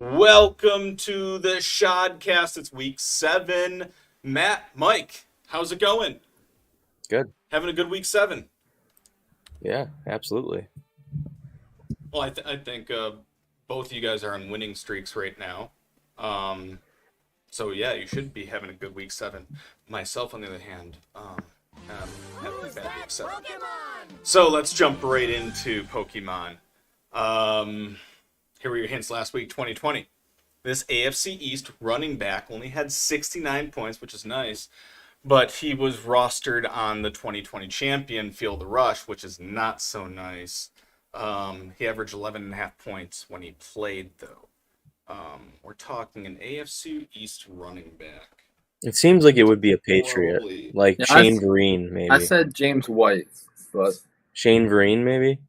Welcome to the ShodCast. It's week 7. Matt, Mike, how's it going? Good. Having a good week 7. Yeah, absolutely. Well, I think both of you guys are on winning streaks right now. Um, so yeah, you should be having a good week 7. Myself, on the other hand, having a bad week 7. So let's jump right into Pokemon. Um, Here were your hints last week, 2020. This AFC East running back only had 69 points, which is nice, but he was rostered on the 2020 champion Feel the Rush, which is not so nice. He averaged 11 and a half points when he played, though. We're talking an AFC East running back. It seems like it would be a Patriot, Probably. like Yeah, Shane Vereen, I maybe. said James White, but Shane Vereen, maybe.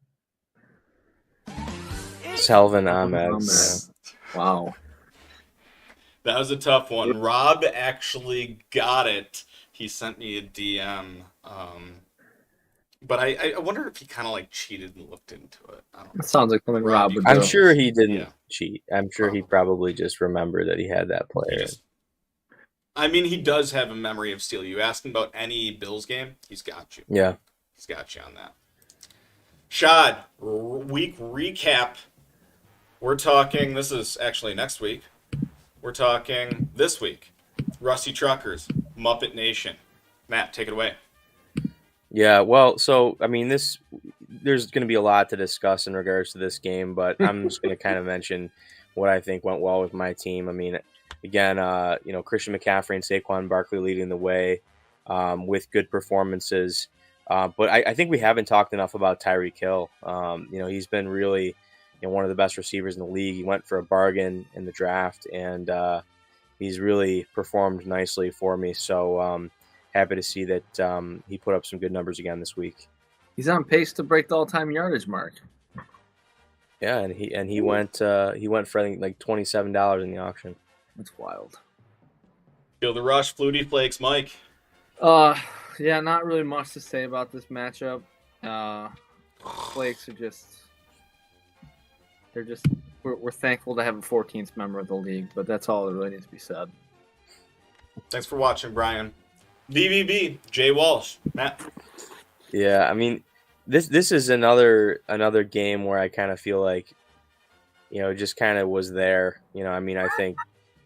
Salvin Ahmed. Ahmed. Yeah. wow. That was a tough one. Rob actually got it. He sent me a DM. But I wonder if he kind of like cheated and looked into it. I don't know. It sounds like something Rob would do. I'm sure he didn't Yeah. cheat. I'm sure he probably just remembered that he had that He player. just, I mean, he does have a memory of steel. You ask him about any Bills game, he's got you. Yeah. He's got you on that. Shad, week recap. We're talking, this is actually next week. We're talking this week. Rusty Truckers, Muppet Nation. Matt, take it away. Yeah, well, so I mean, there's going to be a lot to discuss in regards to this game, but I'm just going to kind of mention what I think went well with my team. I mean, again, Christian McCaffrey and Saquon Barkley leading the way with good performances. But I think we haven't talked enough about Tyreek Hill. He's been really one of the best receivers in the league. He went for a bargain in the draft, and he's really performed nicely for me. So happy to see that he put up some good numbers again this week. He's on pace to break the all-time yardage mark. Yeah, and he went for I think like $27 in the auction. That's wild. Feel the rush, Flutie Flakes, Mike. Yeah, not really much to say about this matchup. Flakes are we're thankful to have a 14th member of the league, but that's all that really needs to be said. Thanks for watching, Brian. VVB, Jay Walsh, Matt. Yeah, I mean, this is another game where I kind of feel like, just kind of was there. I mean, I think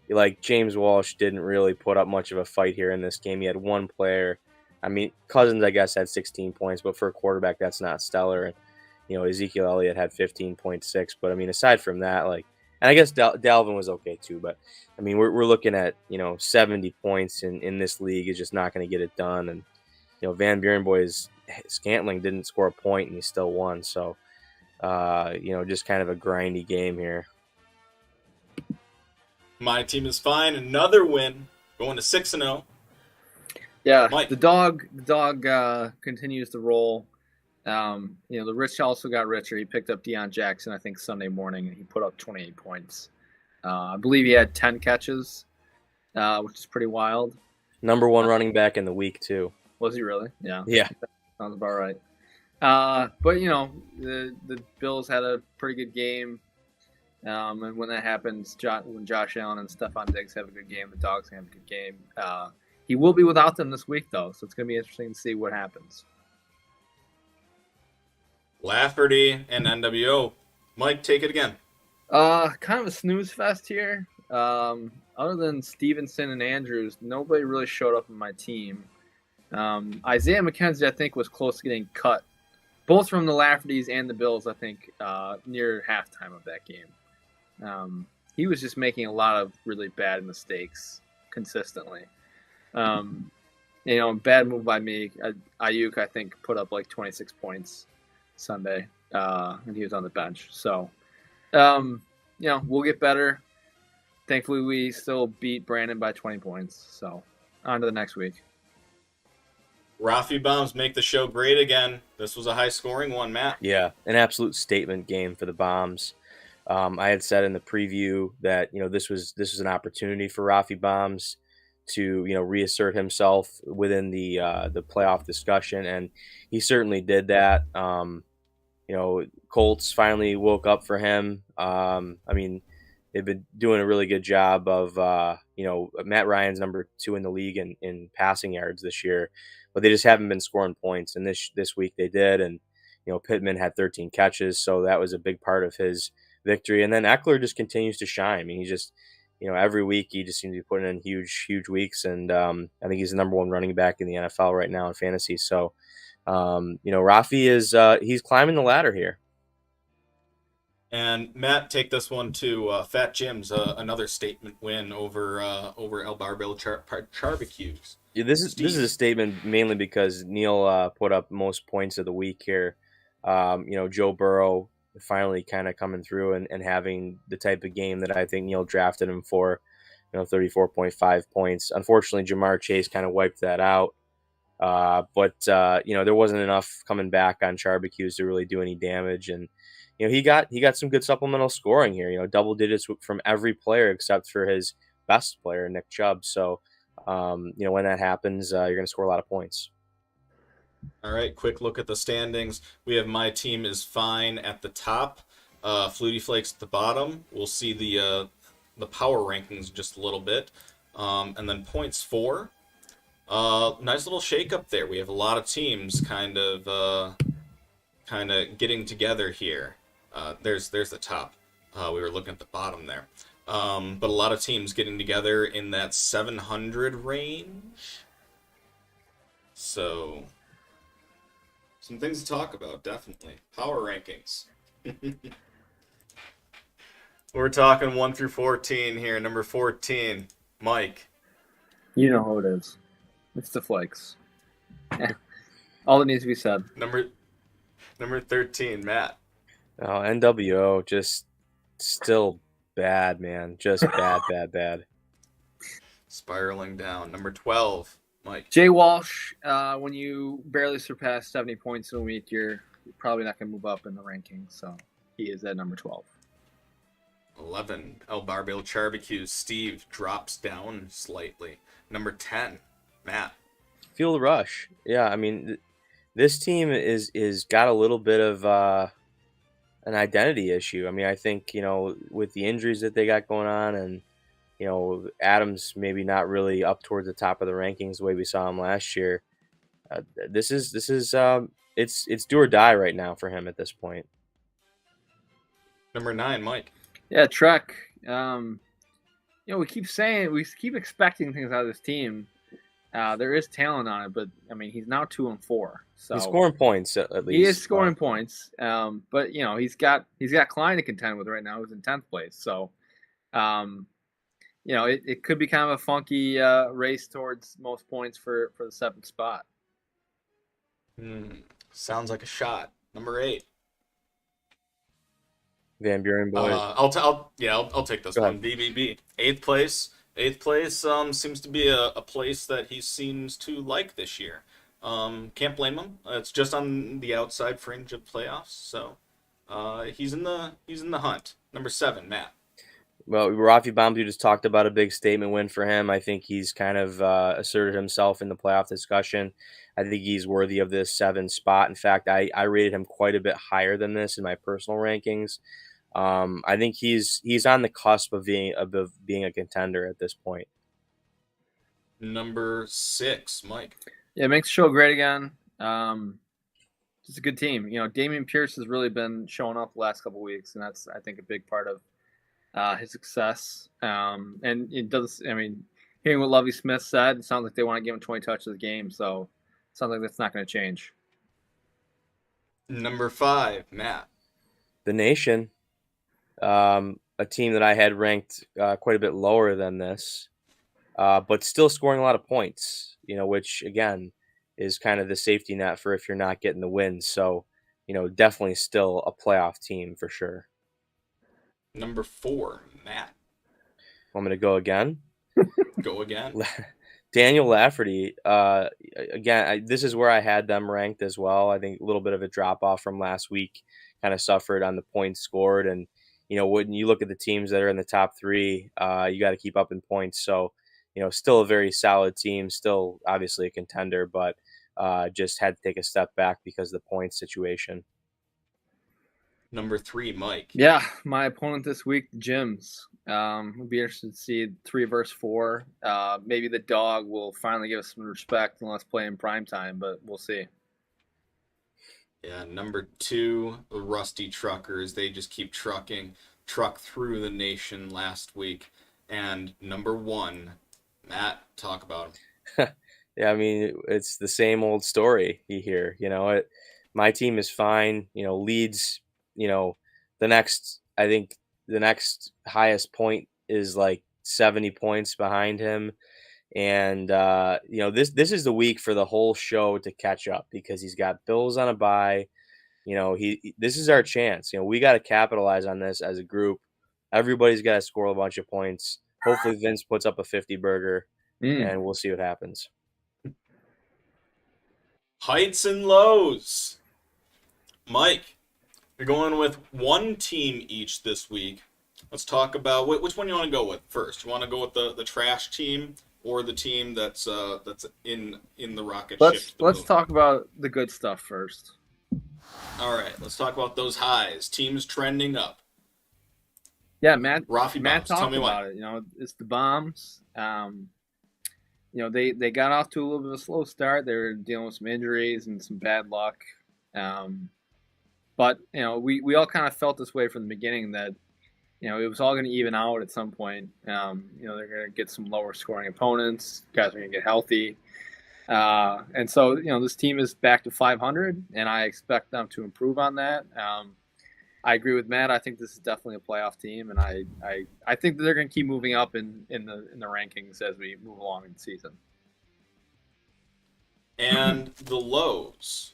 like James Walsh didn't really put up much of a fight here in this game. He had one player. I mean, Cousins, I guess, had 16 points, but for a quarterback, that's not stellar. And, Ezekiel Elliott had 15.6. But, I mean, aside from that, and I guess Dalvin was okay too. But, I mean, we're looking at, 70 points in this league is just not going to get it done. And, Van Buren boys, Scantling didn't score a point and he still won. So, just kind of a grindy game here. My team is fine. Another win, going to 6-0. Yeah, Mike. the dog continues to roll. The rich also got richer. He picked up Deion Jackson, I think, Sunday morning, and he put up 28 points. I believe he had 10 catches, which is pretty wild. Number one running back in the week, too. Was he really? Yeah. Yeah. Sounds about right. But, the Bills had a pretty good game. And when that happens, when Josh Allen and Stephon Diggs have a good game, the Dogs have a good game. He will be without them this week, though, so it's going to be interesting to see what happens. Lafferty and NWO. Mike, take it again. Kind of a snooze fest here. Other than Stevenson and Andrews, nobody really showed up in my team. Isaiah McKenzie, I think, was close to getting cut, both from the Laffertys and the Bills, I think, near halftime of that game. He was just making a lot of really bad mistakes consistently. Bad move by me. Ayuk, I think, put up like 26 points Sunday, and he was on the bench. So, we'll get better. Thankfully, we still beat Brandon by 20 points. So, on to the next week. Rafi Bombs make the show great again. This was a high-scoring one, Matt. Yeah, an absolute statement game for the Bombs. I had said in the preview that this was an opportunity for Rafi Bombs to reassert himself within the playoff discussion, and he certainly did that. Colts finally woke up for him. I mean, they've been doing a really good job of, Matt Ryan's number 2 in the league in passing yards this year, but they just haven't been scoring points. And this week they did, and Pittman had 13 catches, so that was a big part of his victory. And then Eckler just continues to shine. I mean, he just every week he just seems to be putting in huge weeks, and I think he's the number 1 running back in the NFL right now in fantasy. So, Rafi is he's climbing the ladder here. And Matt, take this one to Fat Jim's another statement win over El Barbell Barbecues. Yeah, this is a statement mainly because Neil put up most points of the week here. Joe Burrow finally kind of coming through and having the type of game that I think Neil drafted him for. 34.5 points. Unfortunately, Jamar Chase kind of wiped that out. But there wasn't enough coming back on Barbecues to really do any damage, and he got some good supplemental scoring here. Double digits from every player except for his best player, Nick Chubb. So, when that happens, you're going to score a lot of points. All right, quick look at the standings. We have my team is fine at the top, Flutie Flakes at the bottom. We'll see the power rankings just a little bit, and then points for. Nice little shake up there. We have a lot of teams kind of getting together here. There's the top. We were looking at the bottom there. But a lot of teams getting together in that 700 range. So, some things to talk about, definitely. Power rankings. We're talking 1 through 14 here. Number 14, Mike. You know who it is. It's the Flakes. All that needs to be said. Number 13, Matt. Oh, NWO, just still bad, man. Just bad. Spiraling down. Number 12, Mike. Jay Walsh, when you barely surpass 70 points in a week, you're probably not going to move up in the rankings. So he is at number 12. 11, El Barbell Barbecues. Steve drops down slightly. Number 10, Matt. Feel the rush. Yeah, I mean, this team is got a little bit of an identity issue. I mean, I think, with the injuries that they got going on, and, Adams maybe not really up towards the top of the rankings the way we saw him last year. This is it's do or die right now for him at this point. Number 9, Mike. Yeah, Trek. We keep expecting things out of this team. There is talent on it, but I mean, he's now 2-4. So he's scoring points at least. He is scoring points. But he's got Klein to contend with right now, who's in 10th place. So, it could be kind of a funky race towards most points for the 7th spot. Sounds like a shot. Number 8. Van Buren boys. I'll take this one. BBB. 8th place. 8th place seems to be a place that he seems to like this year. Can't blame him. It's just on the outside fringe of playoffs, so he's in the hunt. Number 7, Matt. Well, Rafi Bombu just talked about a big statement win for him. I think he's kind of asserted himself in the playoff discussion. I think he's worthy of this 7 spot. In fact, I rated him quite a bit higher than this in my personal rankings. I think he's on the cusp of being a contender at this point. Number 6, Mike. Yeah, it makes the show great again. It's a good team. Damian Pierce has really been showing up the last couple of weeks, and that's, I think, a big part of his success. And it does. I mean, hearing what Lovie Smith said, it sounds like they want to give him 20 touches a game. So it sounds like that's not going to change. Number 5, Matt. The Nation. A team that I had ranked quite a bit lower than this, but still scoring a lot of points, which again is kind of the safety net for if you're not getting the wins. So, definitely still a playoff team for sure. Number 4, Matt. Want me to go again? Go again. Daniel Lafferty. Again, this is where I had them ranked as well. I think a little bit of a drop off from last week, kind of suffered on the points scored. And, when you look at the teams that are in the top 3, you got to keep up in points. So, still a very solid team, still obviously a contender, but just had to take a step back because of the points situation. Number 3, Mike. Yeah, my opponent this week, the Gyms. Would be interested to see 3 versus 4. Maybe the dog will finally give us some respect and let's play in prime time, but we'll see. Yeah, number 2, the Rusty Truckers. They just keep truck through the nation last week. And number 1, Matt, talk about him. Yeah, I mean, it's the same old story you hear. My team is fine. Leads. You know, I think the next highest point is like 70 points behind him, and this is the week for the whole show to catch up because he's got Bills on a bye. This is our chance. We got to capitalize on this as a group. Everybody's got to score a bunch of points. Hopefully, Vince puts up a 50 burger, and we'll see what happens. Heights and lows. Mike, you're going with one team each this week. Let's talk about which one you want to go with first. You want to go with the trash team or the team that's in the rocket ship? Let's talk about the good stuff first. All right, let's talk about those highs. Teams trending up. Yeah, Matt talked about it. It's the Bombs. They got off to a little bit of a slow start. They were dealing with some injuries and some bad luck. But we all kind of felt this way from the beginning that it was all going to even out at some point. They're going to get some lower scoring opponents. Guys are going to get healthy. And so this team is back to 500, and I expect them to improve on that. I agree with Matt. I think this is definitely a playoff team, and I think that they're going to keep moving up in the rankings as we move along in the season. And the lows,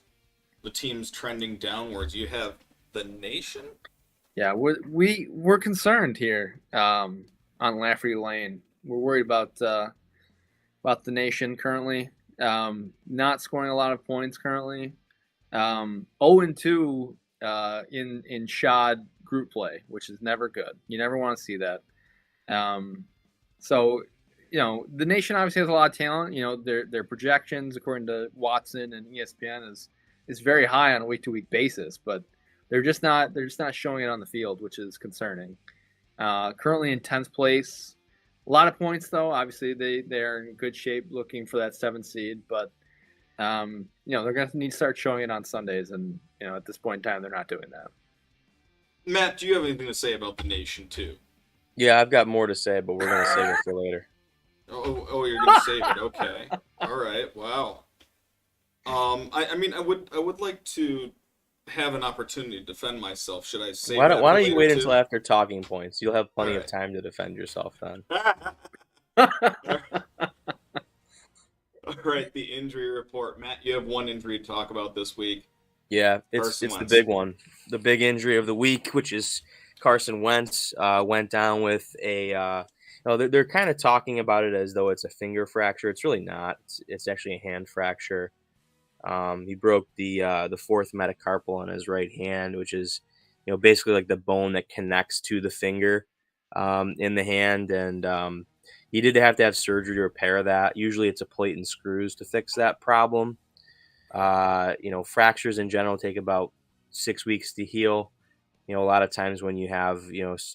the teams trending downwards. You have the Nation. Yeah, we're concerned here on Lafferty Lane. We're worried about the Nation currently. Not scoring a lot of points currently. 0-2 in Shod group play, which is never good. You never want to see that. So the Nation obviously has a lot of talent. Their projections, according to Watson and ESPN, is very high on a week-to-week basis, but they're just not showing it on the field, which is concerning. Currently in 10th place. A lot of points, though. Obviously, they are in good shape looking for that 7th seed, but they're going to need to start showing it on Sundays, and at this point in time, they're not doing that. Matt, do you have anything to say about the Nation too? Yeah, I've got more to say, but we're going to save it for later. Oh, you're going to save it. Okay. All right. Wow. I mean, I would like to have an opportunity to defend myself. Should I say? Why don't you wait until after talking points? You'll have plenty of time to defend yourself then. All right, the injury report. Matt, you have one injury to talk about this week. Yeah, it's the big one. The big injury of the week, which is Carson Wentz, went down with a they're kind of talking about it as though it's a finger fracture. It's really not. It's actually a hand fracture. He broke the fourth metacarpal on his right hand, which is basically like the bone that connects to the finger in the hand, and he did have to have surgery to repair that. Usually it's a plate and screws to fix that problem. Fractures in general take about 6 weeks to heal. A lot of times when you have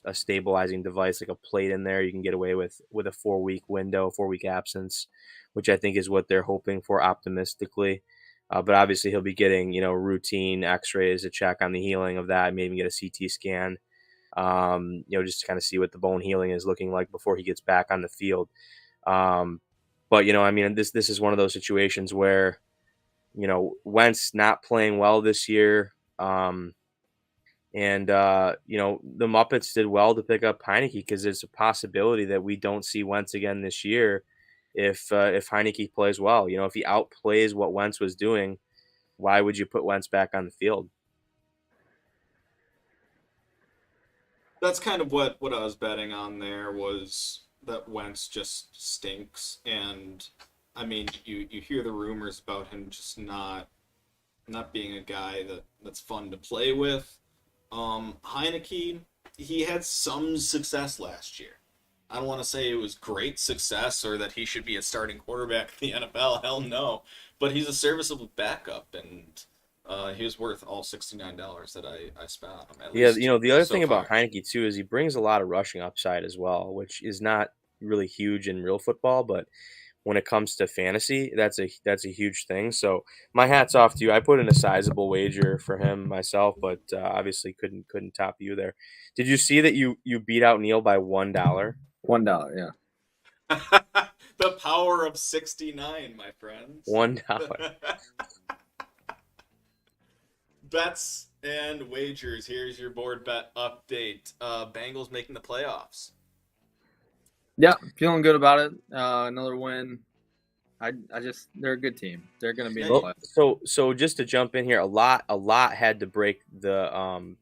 a stabilizing device like a plate in there, you can get away with a 4-week window, 4-week absence, which I think is what they're hoping for optimistically. But obviously he'll be getting routine X-rays to check on the healing of that, maybe get a CT scan, just to kind of see what the bone healing is looking like before he gets back on the field. But this is one of those situations where Wentz not playing well this year. And the Muppets did well to pick up Heineke because there's a possibility that we don't see Wentz again this year if Heineke plays well. If he outplays what Wentz was doing, why would you put Wentz back on the field? That's kind of what I was betting on there, was that Wentz just stinks. And, I mean, you hear the rumors about him just not being a guy that's fun to play with. Heineke, he had some success last year. I don't want to say it was great success or that he should be a starting quarterback in the NFL. Hell no. But he's a serviceable backup, and He was worth all $69 that I spent on him. At Yeah, least the other so thing about far. Heineke too is he brings a lot of rushing upside as well, which is not really huge in real football, but when it comes to fantasy, that's a huge thing. So my hats off to you. I put in a sizable wager for him myself, but obviously couldn't top you there. Did you see that you beat out Neil by $1? $1, yeah. The power of 69, my friends. $1. Bets and wagers. Here's your board bet update. Bengals making the playoffs. Yeah, feeling good about it. Another win. They're a good team. They're going to be in the Well, playoffs. so just to jump in here, a lot had to break the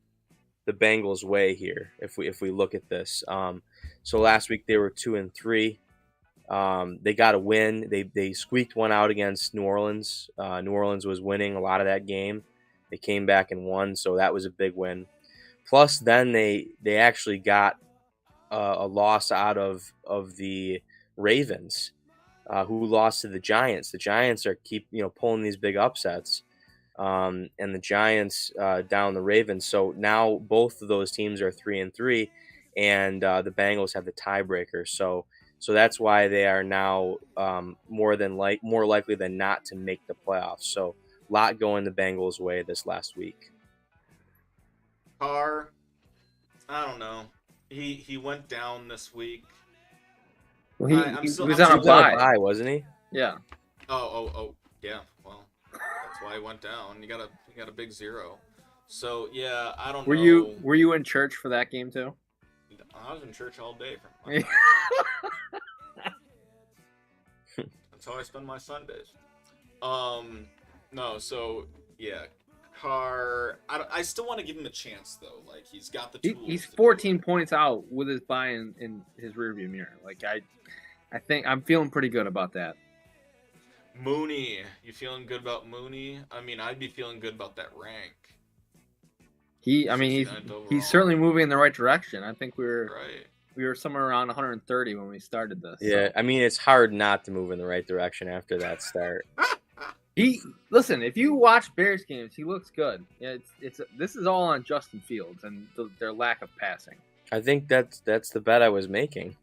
Bengals' way here. If we look at this, so last week they were 2-3. They got a win. They squeaked one out against New Orleans. New Orleans was winning a lot of that game. They came back and won, so that was a big win. Plus, then they actually got a loss out of the Ravens, who lost to the Giants. The Giants are pulling these big upsets, and the Giants down the Ravens. So now both of those teams are 3-3, and the Bengals have the tiebreaker. So that's why they are now more likely than not to make the playoffs. So a lot going the Bengals' way this last week. Carr, I don't know. He went down this week. Well, he was I'm on a still- He was on a bye, wasn't he? Yeah. Oh, yeah. Well, that's why he went down. You got a big 0. So yeah, I don't know. Were you in church for that game too? I was in church all day. That's how I spend my Sundays. No, so yeah, Carr. I still want to give him a chance though. Like he's got the tools. He's to do 14 it. points out with his buy in his rearview mirror. Like I think I'm feeling pretty good about that. Mooney, you feeling good about Mooney? I mean, I'd be feeling good about that rank. He's 69th overall. certainly moving in the right direction. I think we Right. were somewhere around 130 when we started this. Yeah, So. I mean it's hard not to move in the right direction after that start. Listen, if you watch Bears games, he looks good. Yeah, this is all on Justin Fields and their lack of passing. I think that's the bet I was making.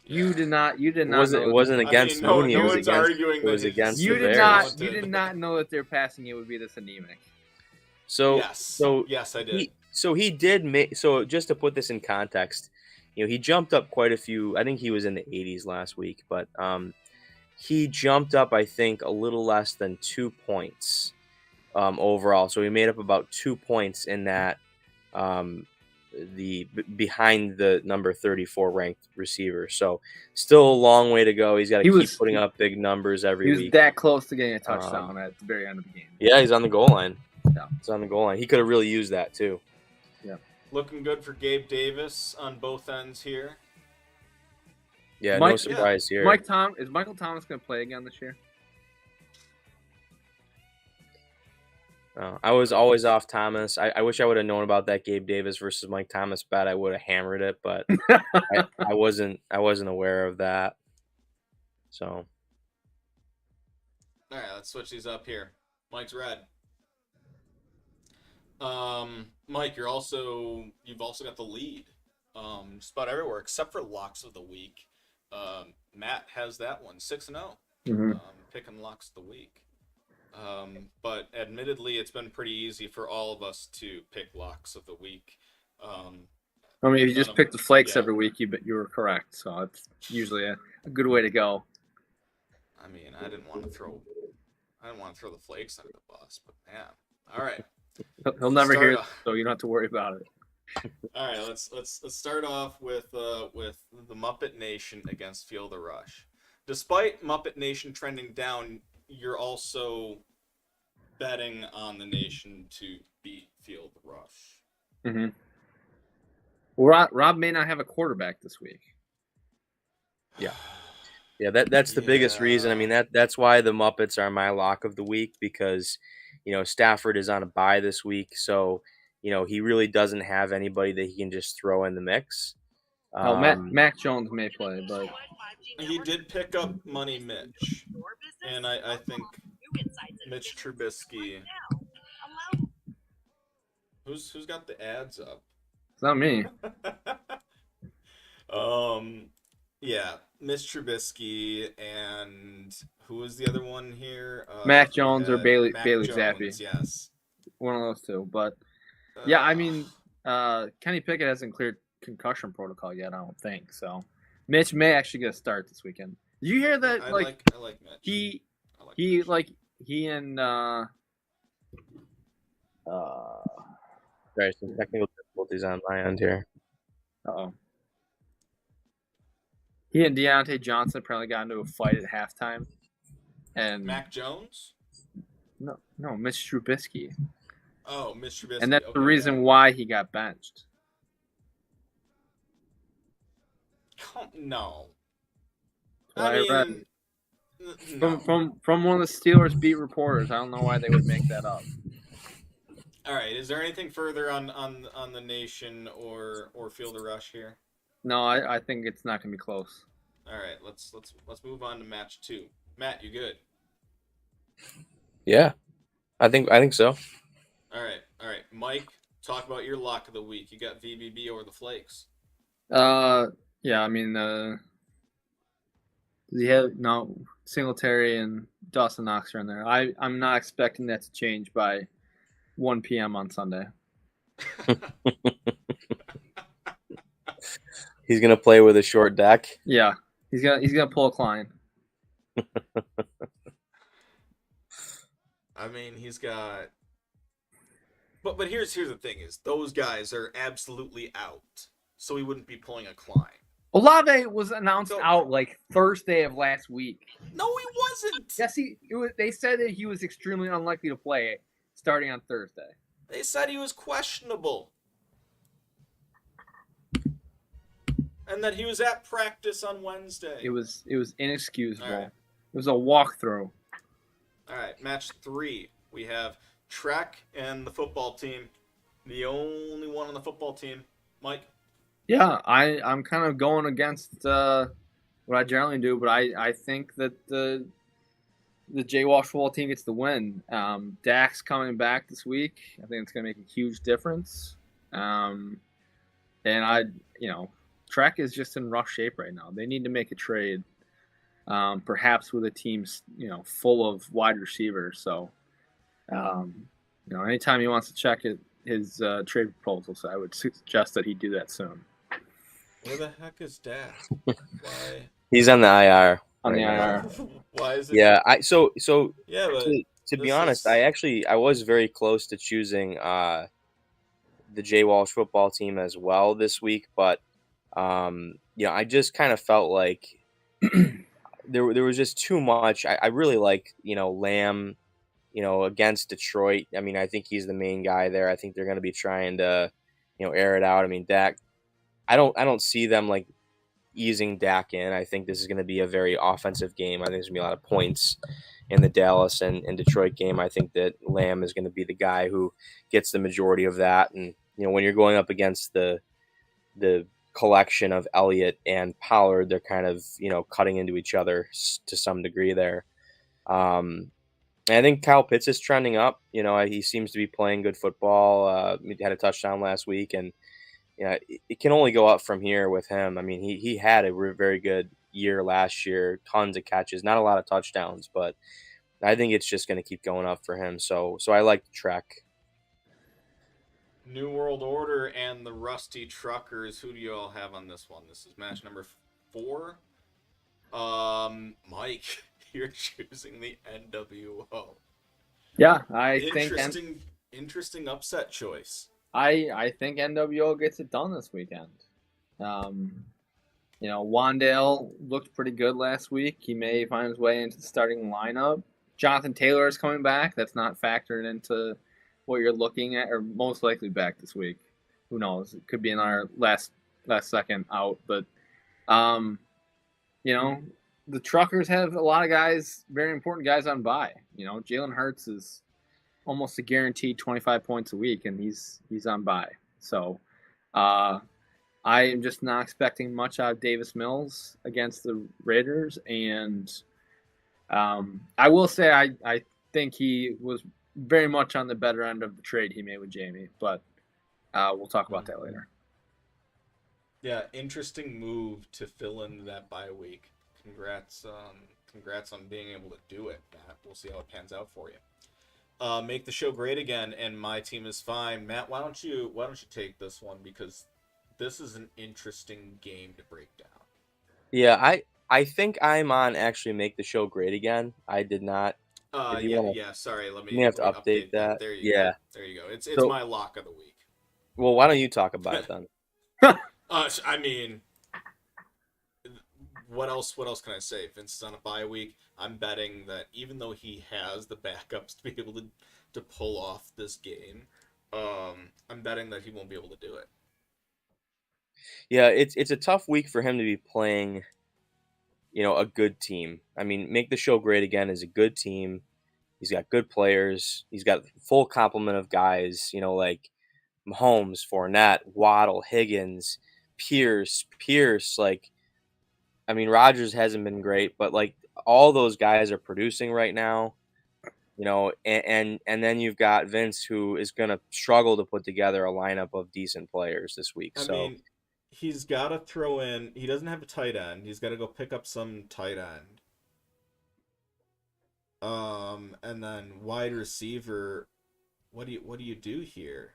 You did not. It wasn't against Mooney. No it was one's against, arguing it was that against You the did Bears. not. You did not know that their passing it would be this anemic. So yes, I did. He did make. So just to put this in context, he jumped up quite a few. I think he was in the 80s last week, but he jumped up I think a little less than 2 points overall. So he made up about 2 points in that behind the number 34 ranked receiver. So still a long way to go. He's got to keep putting up big numbers every week. He was that close to getting a touchdown at the very end of the game. Yeah, he's on the goal line. Yeah. He's on the goal line. He could have really used that too. Yeah. Looking good for Gabe Davis on both ends here. Yeah, no surprise here. Is Michael Thomas going to play again this year? I was always off Thomas. I wish I would have known about that Gabe Davis versus Mike Thomas bet. I would have hammered it, but I wasn't aware of that. So, all right, let's switch these up here. Mike's red. Mike, you've also got the lead. Just about everywhere except for locks of the week. Matt has that one 6-0. Mm-hmm. Picking locks of the week. But admittedly, it's been pretty easy for all of us to pick locks of the week. I mean, if you just pick the flakes every week, you were correct. So it's usually a good way to go. I mean, I didn't want to throw the flakes under the bus, but man, all right. He'll never hear it, so you don't have to worry about it. All right, let's start off with the Muppet Nation against Feel the Rush. Despite Muppet Nation trending down, you're also betting on the Nation to beat Feel the Rush. Mm-hmm. Well, Rob may not have a quarterback this week. Yeah, that's the biggest reason. I mean, that's why the Muppets are my lock of the week, because Stafford is on a bye this week, so he really doesn't have anybody that he can just throw in the mix. Mac Jones may play, but he did pick up Money Mitch, and I think Mitch Trubisky Who's got the ads up? It's not me. um, yeah, Mitch Trubisky and who was the other one here? Mac We Jones or had Mac Bailey Zappi. Jones. Yes. One of those two. But yeah, I Uh, mean, Kenny Pickett hasn't cleared concussion protocol yet. I don't think so. Mitch may actually get a start this weekend. Did you hear that? I Like like Mitch. he I like he Mitch. like he and Sorry, some technical difficulties on my end here. oh. He and Deontay Johnson apparently got into a fight at halftime. And Mac Jones. no, Mitch Trubisky. Oh, Mitch Trubisky. And that's okay, the reason why he got benched. No. That's what I read. No. From one of the Steelers beat reporters. I don't know why they would make that up. All right. Is there anything further on the nation or Field of Rush here? No, I think it's not gonna be close. All right. Let's move on to match 2. Matt, you good? Yeah, I think so. All right. Mike, talk about your lock of the week. You got VBB over the Flakes. Yeah, I mean, does he have no Singletary and Dawson Knox are in there? I'm not expecting that to change by 1 p.m. on Sunday. He's gonna play with a short deck. Yeah, he's gonna pull a Klein. I mean, he's got. But here's the thing: is those guys are absolutely out, so he wouldn't be pulling a Klein. Olave was announced out like Thursday of last week. No, he wasn't. Yes, they said that he was extremely unlikely to play starting on Thursday. They said he was questionable. And that he was at practice on Wednesday. It was inexcusable. Right. It was a walkthrough. All right, match 3. We have Trek and the football team. The only one on the football team. Mike? Yeah, I'm kind of going against what I generally do, but I think that the Jay Walsh football team gets the win. Dak's coming back this week. I think it's going to make a huge difference. And Trek is just in rough shape right now. They need to make a trade, perhaps with a team, full of wide receivers. So, anytime he wants to check his trade proposal, so I would suggest that he do that soon. Where the heck is Dak? Why? He's on the IR. On the IR. Why is it? Yeah, Yeah, but to be honest, I was very close to choosing the Jay Walsh football team as well this week, but I just kind of felt like there was just too much. I really like Lamb, against Detroit. I mean, I think he's the main guy there. I think they're going to be trying to air it out. I mean, Dak, I don't see them like easing Dak in. I think this is going to be a very offensive game. I think there's going to be a lot of points in the Dallas and Detroit game. I think that Lamb is going to be the guy who gets the majority of that. And when you're going up against the collection of Elliott and Pollard, they're kind of cutting into each other to some degree there. And I think Kyle Pitts is trending up. He seems to be playing good football. He had a touchdown last week, and it can only go up from here with him. I mean, he had a very good year last year, tons of catches, not a lot of touchdowns, but I think it's just going to keep going up for him. So I like the Trek. New World Order and the Rusty Truckers. Who do you all have on this one? This is match number 4. Mike, you're choosing the NWO. Yeah, I think interesting upset choice. I think NWO gets it done this weekend. Wandale looked pretty good last week. He may find his way into the starting lineup. Jonathan Taylor is coming back. That's not factored into what you're looking at, or most likely back this week. Who knows? It could be in our last second out. But, the Truckers have a lot of guys, very important guys on bye. Jalen Hurts is almost a guaranteed 25 points a week, and he's on bye. So I am just not expecting much out of Davis Mills against the Raiders. And I will say I think he was very much on the better end of the trade he made with Jamie. But We'll talk about that later. Yeah, interesting move to fill in that bye week. Congrats on being able to do it, Matt. We'll see how it pans out for you. Make the show great again, and my team is fine. Matt, why don't you take this one, because this is an interesting game to break down. Yeah, I think I'm on actually make the show great again. I did not. If you Yeah, want to, yeah. Sorry, let you may me have let to me update update that. that. There you Yeah. go. There you go. It's So, my lock of the week. well, why don't you talk about it then? I mean, what else can I say? Vince is on a bye week. I'm betting that even though he has the backups to be able to pull off this game, I'm betting that he won't be able to do it. Yeah, it's a tough week for him to be playing, a good team. I mean, make the show great again is a good team. He's got good players. He's got full complement of guys, like Mahomes, Fournette, Waddle, Higgins, Pierce. Like, I mean, Rodgers hasn't been great, but like all those guys are producing right now. And then you've got Vince, who is going to struggle to put together a lineup of decent players this week. I So mean, he's got to throw in. He doesn't have a tight end. He's got to go pick up some tight end. And then wide receiver. What do you do here?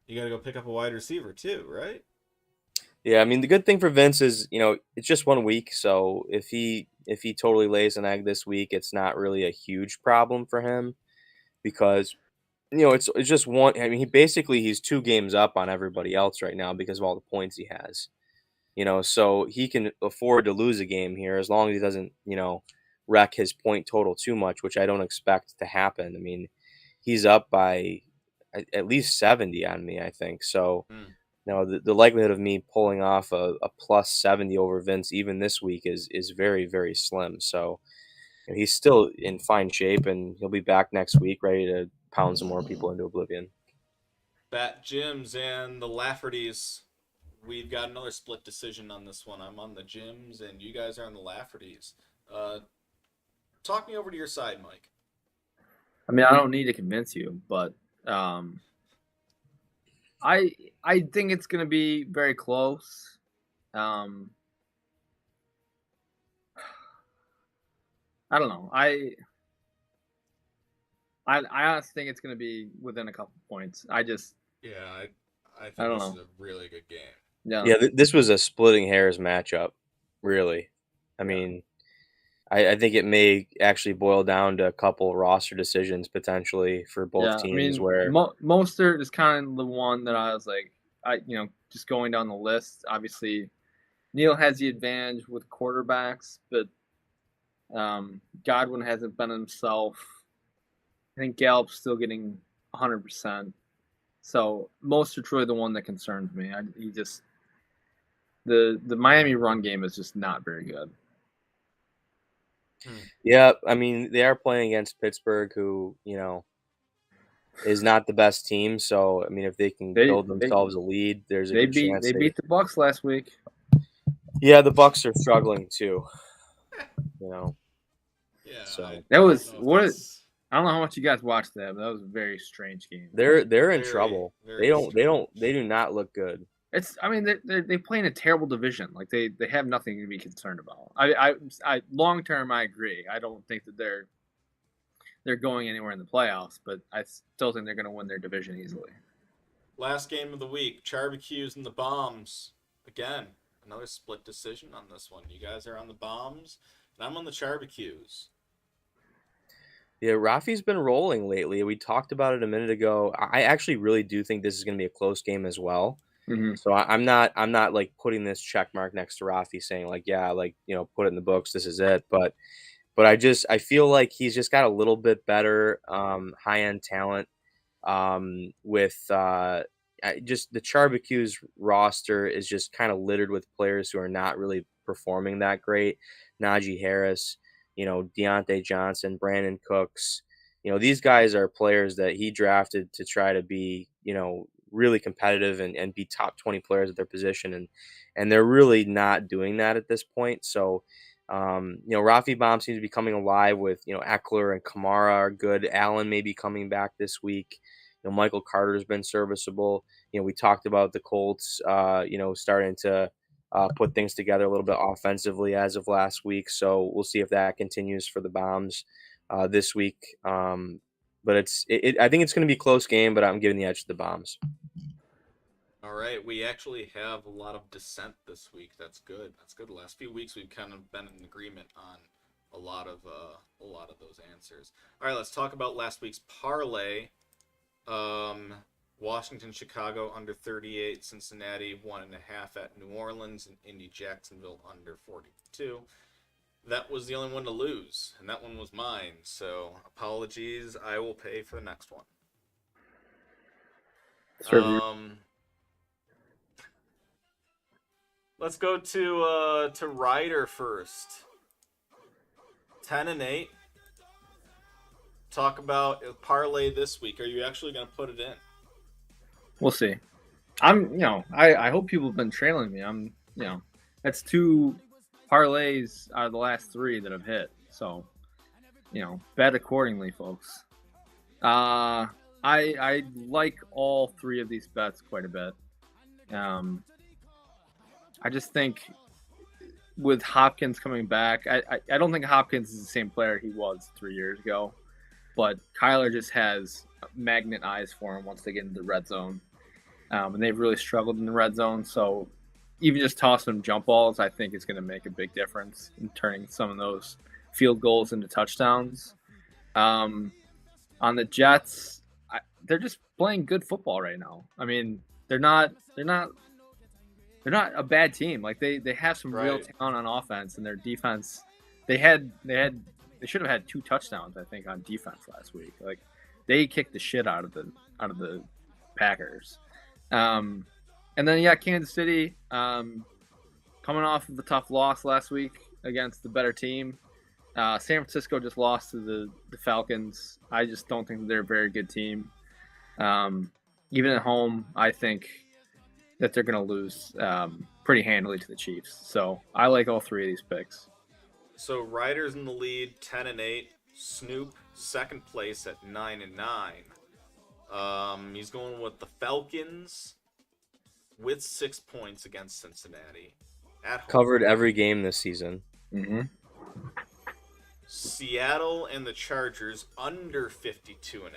You got to go pick up a wide receiver too, right? yeah, I mean, the good thing for Vince is, it's just 1 week. So if he totally lays an egg this week, it's not really a huge problem for him because it's just one. I mean, he's 2 games up on everybody else right now because of all the points he has. So he can afford to lose a game here as long as he doesn't, wreck his point total too much, which I don't expect to happen. I mean, he's up by at least 70 on me, I think. So, Hmm. the likelihood of me pulling off a plus 70 over Vince even this week is very, very slim. So, he's still in fine shape and he'll be back next week ready to pound some more people into oblivion. Bat Jims and the Laffertys. We've got another split decision on this one. I'm on the Jims, and you guys are on the Laffertys. Uh, Talk me over to your side, Mike. I mean, I don't need to convince you, but I I think it's going to be very close. Um, I don't know. I honestly think it's going to be within a couple points. Yeah, I I think don't this is know. a really good game. Yeah. Yeah, this was a splitting hairs matchup, really. I mean, I think it may actually boil down to a couple roster decisions potentially for both Yeah, I teams mean, where, Mostert is kind of the one that I was like, just going down the list. Obviously, Neil has the advantage with quarterbacks, but Godwin hasn't been himself. I think Gallup's still getting 100%. So Mostert's really the one that concerns me. He just the Miami run game is just not very good. yeah, I mean, they are playing against Pittsburgh, who, is not the best team. So, I mean, if they can They build they themselves a lead, there's a they good beat chance they beat the Bucks last week. yeah, the Bucks are struggling too, you know. Yeah, I, So That I don't was know if what that's I don't know how much you guys watched that, but that was a very strange game. they're in very, trouble. They very don't they don't they strange. do not look good. It's I mean they play in a terrible division. Like they have nothing to be concerned about. I long term I agree. I don't think that they're going anywhere in the playoffs, but I still think they're going to win their division easily. Last game of the week, Charbacues and the Bombs. Again, another split decision on this one. You guys are on the Bombs, and I'm on the Charbacues. Yeah, Rafi's been rolling lately. We talked about it a minute ago. I actually really do think this is going to be a close game as well. Mm-hmm. So I'm not like putting this check mark next to Rafi saying like, yeah, like, put it in the books. This is it. But I feel like he's just got a little bit better high end talent with just the Charbacues roster is just kind of littered with players who are not really performing that great. Najee Harris, Deontay Johnson, Brandon Cooks. These guys are players that he drafted to try to be, really competitive and be top 20 players at their position. And they're really not doing that at this point. So, Rafi Bomb seems to be coming alive with, Eckler and Kamara are good. Allen may be coming back this week. Michael Carter's been serviceable. We talked about the Colts, starting to put things together a little bit offensively as of last week. So we'll see if that continues for the Bombs this week. But I think it's going to be a close game, but I'm giving the edge to the Bombs. All right, we actually have a lot of dissent this week. That's good. That's good. The last few weeks we've kind of been in agreement on a lot of those answers. All right, let's talk about last week's parlay. Washington, Chicago under 38, Cincinnati 1.5 at New Orleans, and Indy, Jacksonville under 42. That was the only one to lose, and that one was mine. So apologies. I will pay for the next one. Let's go to Ryder first. 10-8. Talk about a parlay this week. Are you actually going to put it in? We'll see. I hope people have been trailing me. That's 2 parlays out of the last 3 that have hit. So, bet accordingly, folks. I like all 3 of these bets quite a bit. I just think with Hopkins coming back, I don't think Hopkins is the same player he was 3 years ago, but Kyler just has magnet eyes for him once they get into the red zone. And they've really struggled in the red zone. So even just tossing them jump balls, I think is going to make a big difference in turning some of those field goals into touchdowns. On the Jets, they're just playing good football right now. I mean, they're not a bad team. Like they have some real talent on offense, and their defense. They should have had 2 touchdowns, I think, on defense last week. Like they kicked the shit out of the Packers. And then Kansas City coming off of the tough loss last week against the better team. San Francisco just lost to the Falcons. I just don't think they're a very good team. Even at home, I think that they're going to lose pretty handily to the Chiefs. So I like all 3 of these picks. So Ryder's in the lead, 10-8. Snoop second place at 9-9. He's going with the Falcons with 6 points against Cincinnati. At home. Covered every game this season. Mm-hmm. Seattle and the Chargers under 52.5.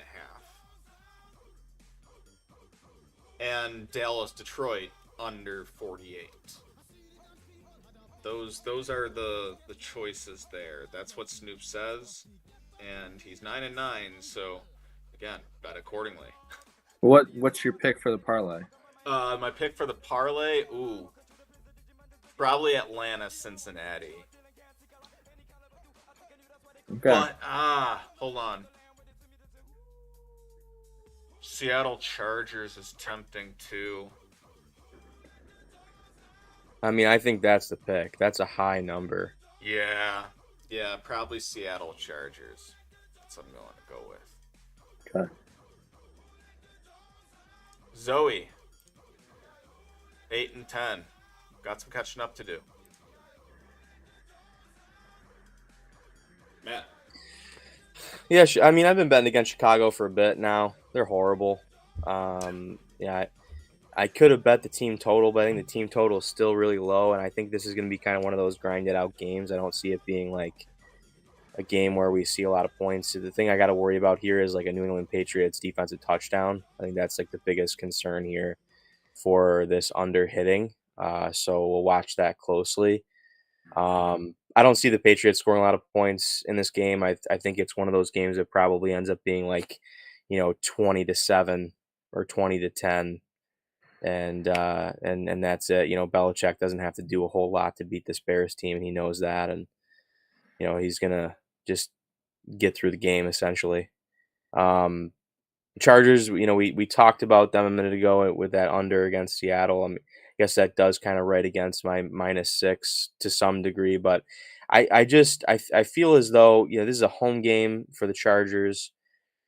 And Dallas, Detroit under 48. Those are the choices there. That's what Snoop says, and he's 9-9. So again, bet accordingly. What's your pick for the parlay? My pick for the parlay, probably Atlanta, Cincinnati. Okay. But hold on. Seattle Chargers is tempting too. I mean, I think that's the pick. That's a high number. Yeah, probably Seattle Chargers. That's what I'm going to go with. Okay. Zoe, 8-10. Got some catching up to do. Matt. Yeah, I mean, I've been betting against Chicago for a bit now. They're horrible. I could have bet the team total, but I think the team total is still really low, and I think this is going to be kind of one of those grinded out games. I don't see it being like a game where we see a lot of points. So the thing I got to worry about here is like a New England Patriots defensive touchdown. I think that's like the biggest concern here for this under hitting. So we'll watch that closely. I don't see the Patriots scoring a lot of points in this game. I think it's one of those games that probably ends up being like, 20-7 or 20-10. And that's it. Belichick doesn't have to do a whole lot to beat this Bears team, and he knows that. And, he's going to just get through the game, essentially. Chargers, we talked about them a minute ago with that under against Seattle. I guess that does kind of right against my -6 to some degree, but I feel as though, this is a home game for the Chargers.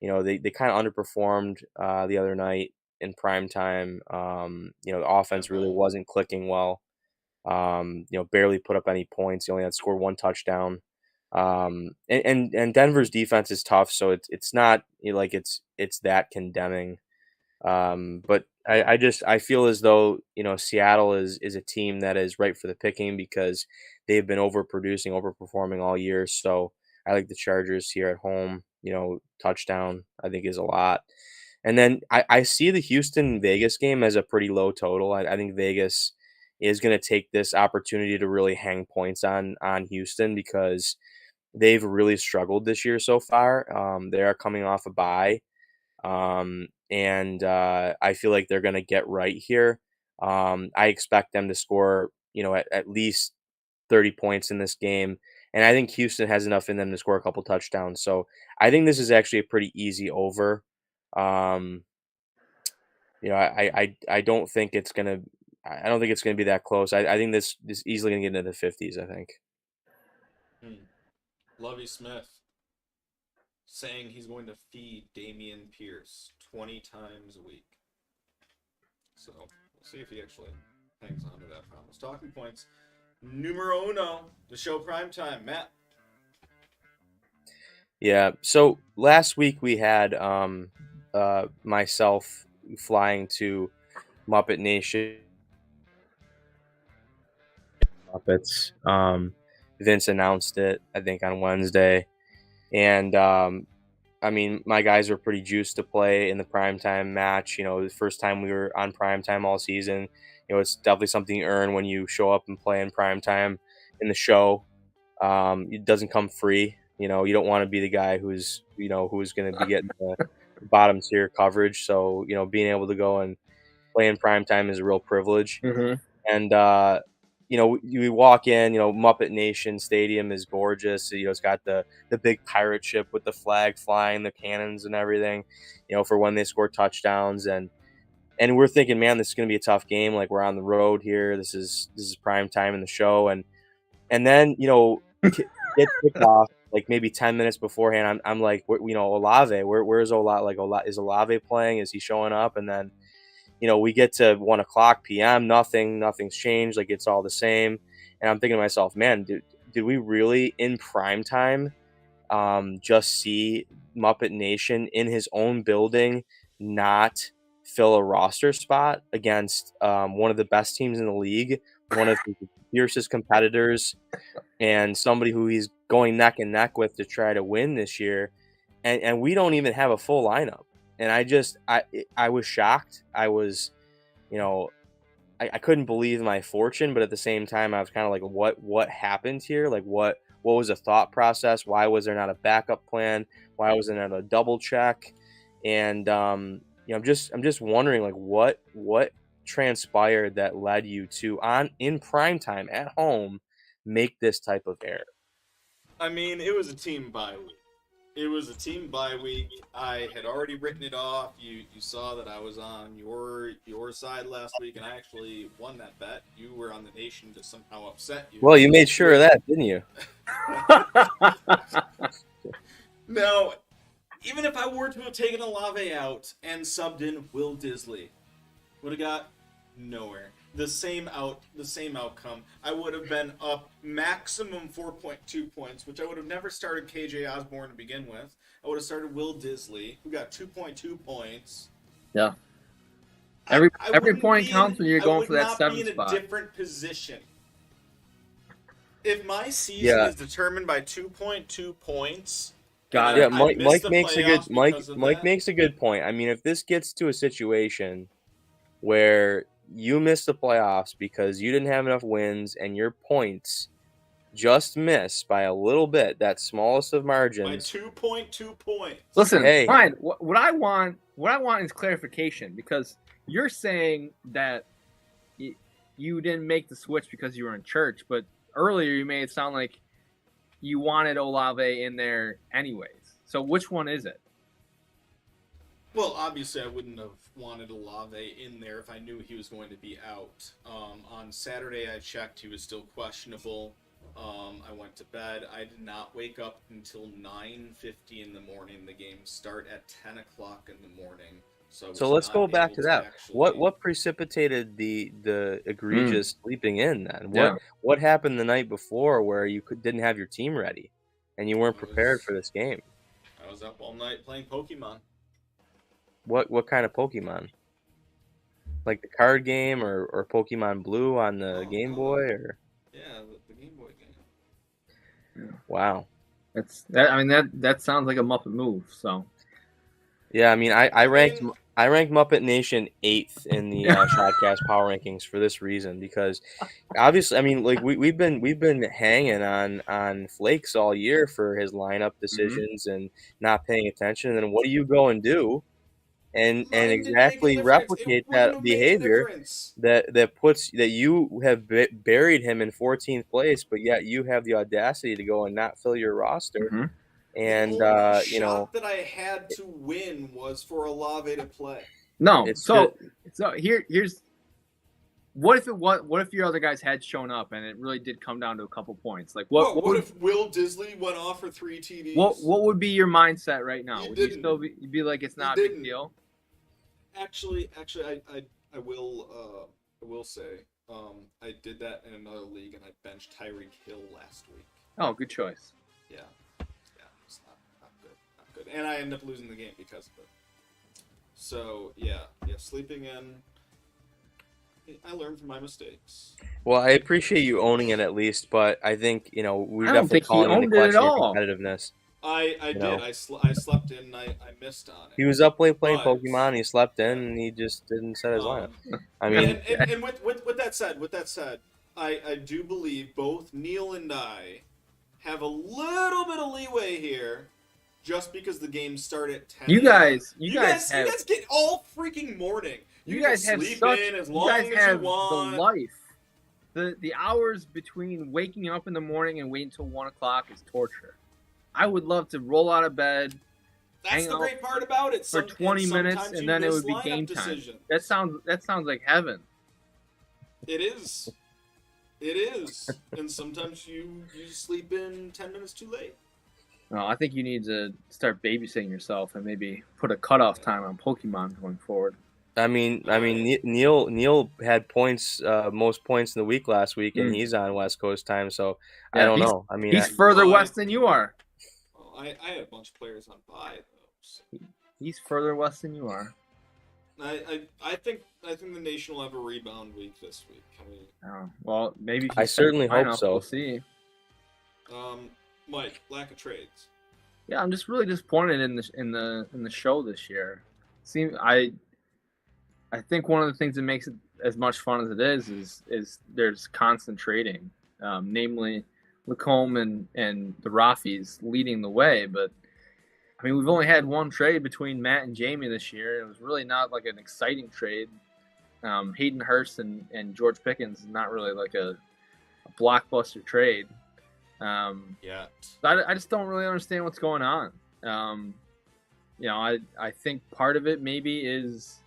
They kind of underperformed the other night in prime time. The offense really wasn't clicking well. Barely put up any points. They only had scored 1 touchdown. And Denver's defense is tough, so it's not like it's that condemning. But I feel as though, Seattle is a team that is right for the picking because they've been overproducing, overperforming all year. So I like the Chargers here at home. Touchdown I think is a lot. And then I see the Houston Vegas game as a pretty low total. I think Vegas is going to take this opportunity to really hang points on Houston because they've really struggled this year so far. They are coming off a bye. And I feel like they're going to get right here. I expect them to score, at least 30 points in this game. And I think Houston has enough in them to score a couple touchdowns. So I think this is actually a pretty easy over. Um, I don't think it's gonna. I don't think it's gonna be that close. I think this easily gonna get into the 50s. I think. Lovey Smith saying he's going to feed Damian Pierce 20 times a week. So we'll see if he actually hangs on to that promise. Talking points numero uno, the show primetime. Matt. Yeah. So last week we had myself flying to Muppet Nation. Muppets. Vince announced it, I think, on Wednesday, and I mean, my guys were pretty juiced to play in the primetime match. The first time we were on primetime all season. It's definitely something you earn when you show up and play in primetime in the show. It doesn't come free. You don't want to be the guy who's going to be getting the bottom tier coverage. So, being able to go and play in primetime is a real privilege. Mm-hmm. And, we walk in, Muppet Nation Stadium is gorgeous. It's got the big pirate ship with the flag flying, the cannons and everything, for when they score touchdowns. And we're thinking, man, this is going to be a tough game. Like, we're on the road here. This is prime time in the show. And then, get kicked off like maybe 10 minutes beforehand. I'm like, Olave, where's Olave? Like, is Olave playing? Is he showing up? And then, we get to 1:00 p.m. Nothing's changed. Like, it's all the same. And I'm thinking to myself, man, did we really in prime time just see Muppet Nation in his own building not fill a roster spot against one of the best teams in the league, one of the fiercest competitors, and somebody who he's going neck and neck with to try to win this year, and we don't even have a full lineup. And I was shocked. I was, I couldn't believe my fortune, but at the same time, I was kind of like, what happened here? Like, what was the thought process? Why was there not a backup plan? Why wasn't there a double check? And I'm just wondering, like, what transpired that led you to in prime time at home make this type of error? I mean, it was a team bye week. I had already written it off. You saw that I was on your side last week, and I actually won that bet. You were on the Nation to somehow upset you. Well, you made sure of that, didn't you? No, even if I were to have taken Olave out and subbed in Will Disley, would have got nowhere. The same outcome. I would have been up maximum 4.2 points, which I would have never started KJ Osborne to begin with. I would have started Will Disley, who got 2.2 points. Yeah. Every point counts when you're going for that I would 7 not be in spot. a different position. If my season is determined by 2.2 points, got yeah, it. Mike makes a good point. I mean, if this gets to a situation where you missed the playoffs because you didn't have enough wins and your points just missed by a little bit, that smallest of margins. By 2.2 points. Listen, fine. What I want is clarification, because you're saying that you didn't make the switch because you were in church, but earlier you made it sound like you wanted Olave in there anyways. So which one is it? Well, obviously, I wouldn't have wanted Olave in there if I knew he was going to be out. On Saturday, I checked; he was still questionable. I went to bed. I did not wake up until 9:50 in the morning. The game start at 10 o'clock in the morning. So let's go back to that. What precipitated the egregious sleeping in then? What happened the night before where you didn't have your team ready and you weren't prepared for this game? I was up all night playing Pokemon. What kind of Pokemon? Like the card game or Pokemon Blue on the Game Boy or Yeah, the Game Boy game. wow. That sounds like a Muppet move. So Yeah, I mean I ranked mean- I ranked Muppet Nation 8th in the ShodCast Power Rankings for this reason because obviously I mean like we've been hanging on Flakes all year for his lineup decisions and not paying attention, and then what do you go and do? And Mine didn't make a exactly difference. replicate It wouldn't that have made a behavior difference. that puts that you have buried him in 14th place, but yet you have the audacity to go and not fill your roster. Mhm. And The only you know, shot that I had to win was for Olave to play. no. it's So here's what if your other guys had shown up and it really did come down to a couple points? Like What if Will Disley went off for 3 TDs? what would be your mindset right now? You Would you didn't. still be like it's not a didn't. big deal? Actually, I will say, I did that in another league and I benched Tyreek Hill last week. Oh, good choice. Yeah, it's not good, and I ended up losing the game because of it. So yeah, sleeping in. I learned from my mistakes. well, I appreciate you owning it at least, but I think you know we're I don't definitely think he calling into owned it at question your all. competitiveness. I You did. know. I slept in. I missed on it. He was up late playing But- Pokemon. He slept in, and he just didn't set his lineup. I mean, and with that said, I do believe both Neil and I have a little bit of leeway here, just because the games start at 10. You guys you guys get all freaking morning. You guys can have sleep such in as you long guys as have you want. the life. The hours between waking up in the morning and waiting until 1 o'clock is torture. I would love to roll out of bed That's hang the out great part about it. for 20 minutes sometimes and you then it miss would be lineup game time. decisions. That sounds like heaven. It is. It is. And sometimes you sleep in 10 minutes too late. No, I think you need to start babysitting yourself and maybe put a cutoff time on Pokemon going forward. I mean, Neil had points, most points in the week last week, and he's on West Coast time, so I Yeah, don't know. I mean, He's further west than you are. Well, I had a bunch of players on bye though. So. He's further west than you are. I think the nation will have a rebound week this week. I mean, Oh, well, maybe. If you I certainly sign hope up, so. We'll see. Mike, lack of trades. Yeah, I'm just really disappointed in the show this year. I think one of the things that makes it as much fun as it is there's constant trading, namely Lacombe and the Raffies leading the way. But I mean, we've only had one trade between Matt and Jamie this year. It was really not like an exciting trade. Hayden Hurst and George Pickens is not really like a blockbuster trade. Yeah. I just don't really understand what's going on. I think part of it maybe is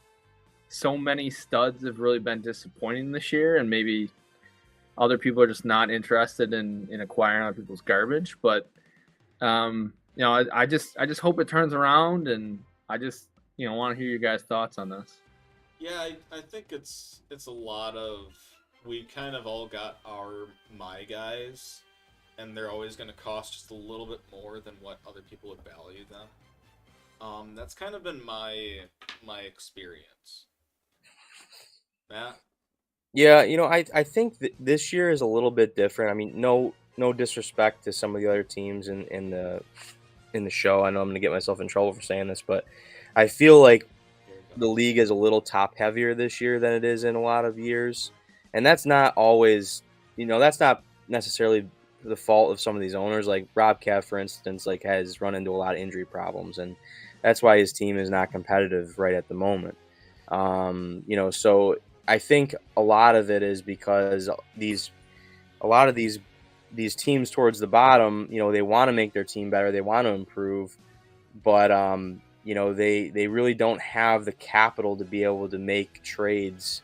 so many studs have really been disappointing this year, and maybe other people are just not interested in acquiring other people's garbage. But I just hope it turns around, and I just want to hear your guys' thoughts on this. Yeah, I think it's a lot of, we kind of all got my guys, and they're always going to cost just a little bit more than what other people would value them. That's kind of been my experience. Matt? Yeah, I think this year is a little bit different. I mean, no disrespect to some of the other teams in the show. I know I'm going to get myself in trouble for saying this, but I feel like the league is a little top heavier this year than it is in a lot of years, and that's not always, that's not necessarily the fault of some of these owners. Like Rob Cav, for instance, like has run into a lot of injury problems, and that's why his team is not competitive right at the moment. So I think a lot of it is because a lot of these teams towards the bottom, they want to make their team better, they want to improve, but they really don't have the capital to be able to make trades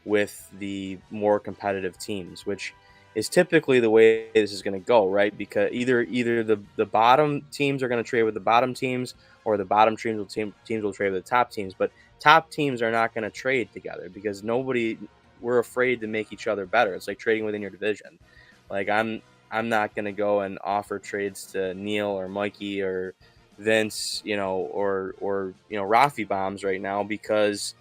with the more competitive teams, which is typically the way this is going to go, right? Because either the bottom teams are going to trade with the bottom teams, or the bottom teams will trade with the top teams. But top teams are not going to trade together because we're afraid to make each other better. It's like trading within your division. Like I'm not going to go and offer trades to Neil or Mikey or Vince, or Rafi bombs right now, because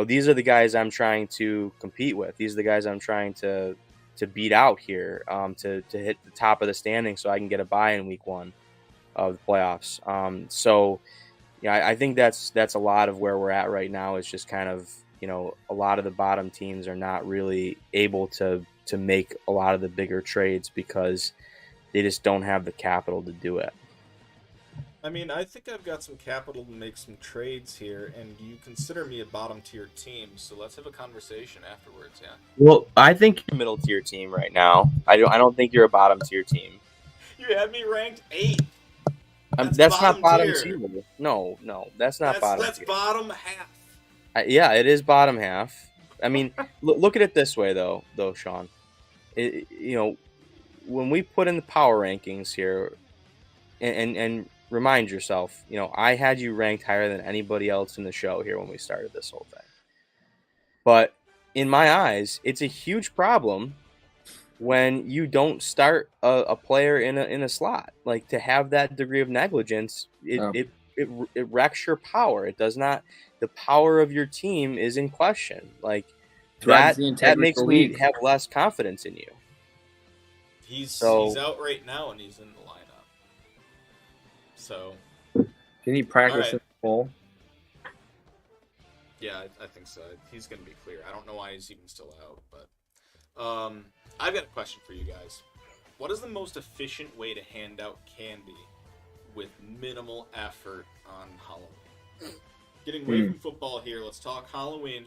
these are the guys I'm trying to compete with. These are the guys I'm trying to beat out here, to hit the top of the standing so I can get a bye in week 1 of the playoffs. So I think that's a lot of where we're at right now. Is just kind of, a lot of the bottom teams are not really able to make a lot of the bigger trades because they just don't have the capital to do it. I mean, I think I've got some capital to make some trades here, and you consider me a bottom tier team, so let's have a conversation afterwards. Yeah. Well, I think you're a middle tier team right now. I don't think you're a bottom tier team. You had me ranked 8. That's not bottom tier. No, that's not bottom tier. That's bottom half. Yeah, it is bottom half. I mean, look at it this way, though, Sean. When we put in the power rankings here, and remind yourself, I had you ranked higher than anybody else in the show here when we started this whole thing. But in my eyes, it's a huge problem when you don't start a player in a slot. Like, to have that degree of negligence, it wrecks your power. It does not. The power of your team is in question. Like, that makes me have less confidence in you. He's out right now and he's in the lineup. So, can he practice in full? Yeah, I think so. He's going to be clear. I don't know why he's even still out, but I've got a question for you guys. What is the most efficient way to hand out candy with minimal effort on Halloween? Getting away from football here, let's talk Halloween.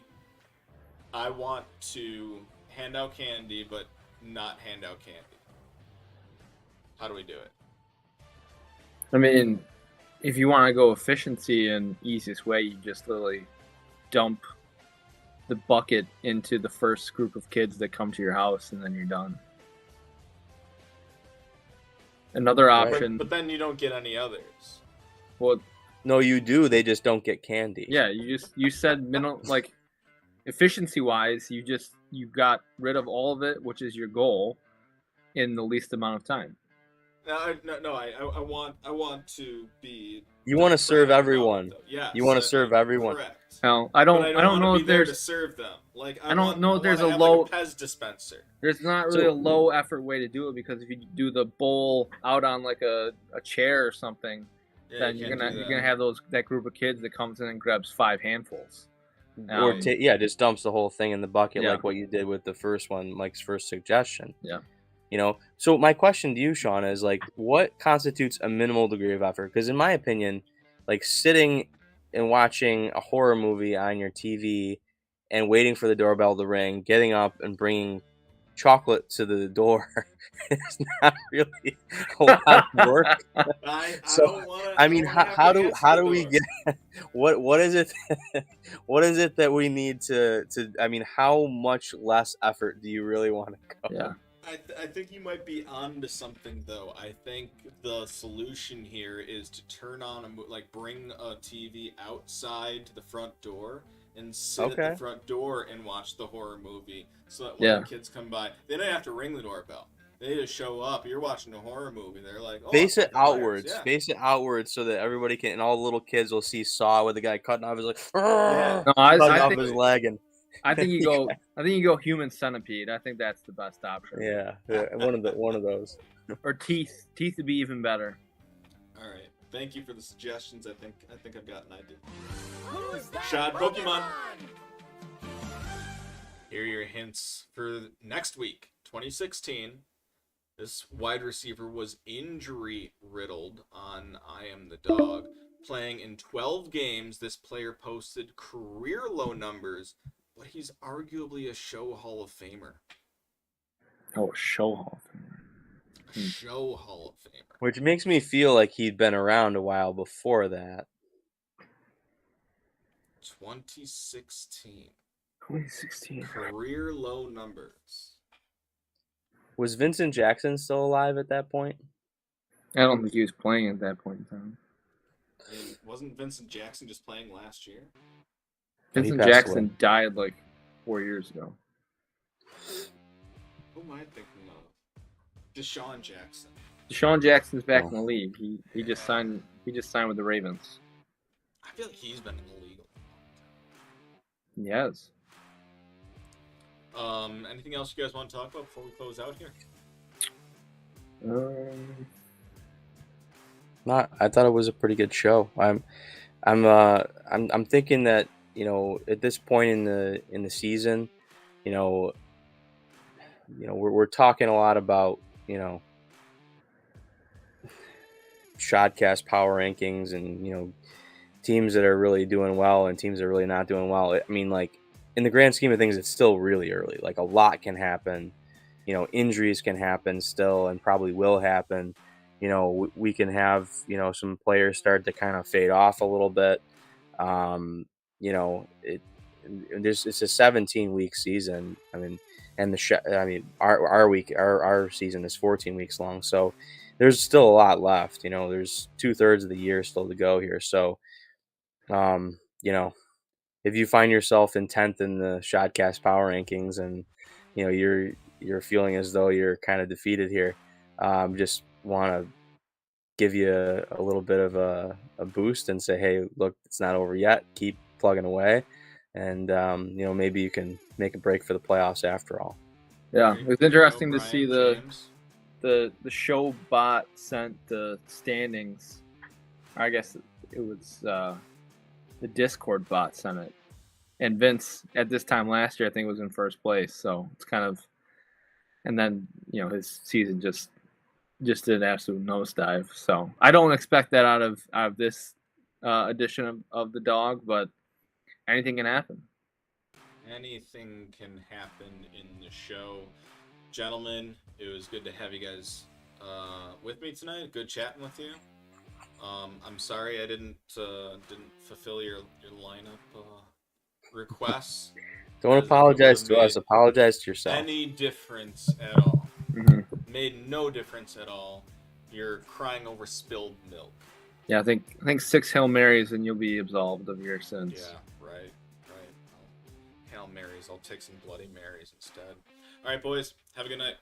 I want to hand out candy, but not hand out candy. How do we do it? I mean, if you want to go efficiency and easiest way, you just literally dump the bucket into the first group of kids that come to your house, and then you're done. Another option, but then you don't get any others. Well, no, you do. They just don't get candy. Yeah, you said minimal, like, efficiency wise, you got rid of all of it, which is your goal, in the least amount of time. I want to be. You want to serve everyone. Yeah. You want to serve everyone. Correct. No, I don't know if there's to serve them. Like, I don't know if there's a low Pez dispenser. There's not really a low effort way to do it, because if you do the bowl out on like a chair or something, then you're gonna have that group of kids that comes in and grabs 5 handfuls. Or just dumps the whole thing in the bucket, like what you did with the first one, Mike's first suggestion. Yeah. So my question to you, Sean, is like, what constitutes a minimal degree of effort? Because in my opinion, like, sitting and watching a horror movie on your TV and waiting for the doorbell to ring, getting up and bringing chocolate to the door is not really a lot of work. How do we get what is it what is it that we need to how much less effort do you really want to go? Yeah. I think you might be onto something, though. I think the solution here is to turn on bring a TV outside to the front door and sit at the front door and watch the horror movie, so that when the kids come by, they don't have to ring the doorbell. They just show up. You're watching a horror movie. They're like, face it outwards. Yeah. Face it outwards so that everybody can, and all the little kids will see Saw with the guy cutting off his his leg. And I think you go. I think you go Human Centipede. I think that's the best option. Yeah, one of those. Or Teeth. Teeth would be even better. All right. Thank you for the suggestions. I think I've got an idea. Shot Pokemon. Here are your hints for next week, 2016. This wide receiver was injury riddled on I Am the Dog. Playing in 12 games, this player posted career low numbers, but he's arguably a show Hall of Famer. Oh, a show Hall of Famer. A show Hall of Famer. Which makes me feel like he'd been around a while before that. 2016. 2016. Career low numbers. Was Vincent Jackson still alive at that point? I don't think he was playing at that point in time. I mean, wasn't Vincent Jackson just playing last year? Vincent Jackson died like 4 years ago. Who am I thinking of? Deshaun Jackson. Deshaun Jackson's back Oh. in the league. He just signed. He just signed with the Ravens. I feel like he's been in the league. He has. Anything else you guys want to talk about before we close out here? Not. I thought it was a pretty good show. I'm thinking that, at this point in the season, we're talking a lot about, ShodCast power rankings and, teams that are really doing well and teams that are really not doing well. I mean, like, in the grand scheme of things, it's still really early. Like, a lot can happen. Injuries can happen still and probably will happen. We can have, some players start to kind of fade off a little bit. It's a 17-week season. I mean, and our season is 14 weeks long. So there's still a lot left. There's 2/3 of the year still to go here. So, if you find yourself in 10th in the ShodCast power rankings and, you're feeling as though you're kind of defeated here, just want to give you a little bit of a boost and say, hey, look, it's not over yet. Keep plugging away. And, maybe you can make a break for the playoffs after all. Yeah, it was interesting to Brian, see James? the show bot sent the standings. I guess it was the Discord bot sent it, and Vince at this time last year I think was in first place. So it's kind of, and then his season just did an absolute nosedive. So I don't expect that out of this edition of the dog, but anything can happen. Anything can happen in the show. Gentlemen, it was good to have you guys with me tonight. Good chatting with you. I'm sorry I didn't fulfill your lineup requests. Don't apologize to us. Apologize to yourself. Any difference at all? Mm-hmm. Made no difference at all. You're crying over spilled milk. Yeah, I think 6 Hail Marys and you'll be absolved of your sins. Yeah, right. Hail Marys. I'll take some Bloody Marys instead. All right, boys. Have a good night.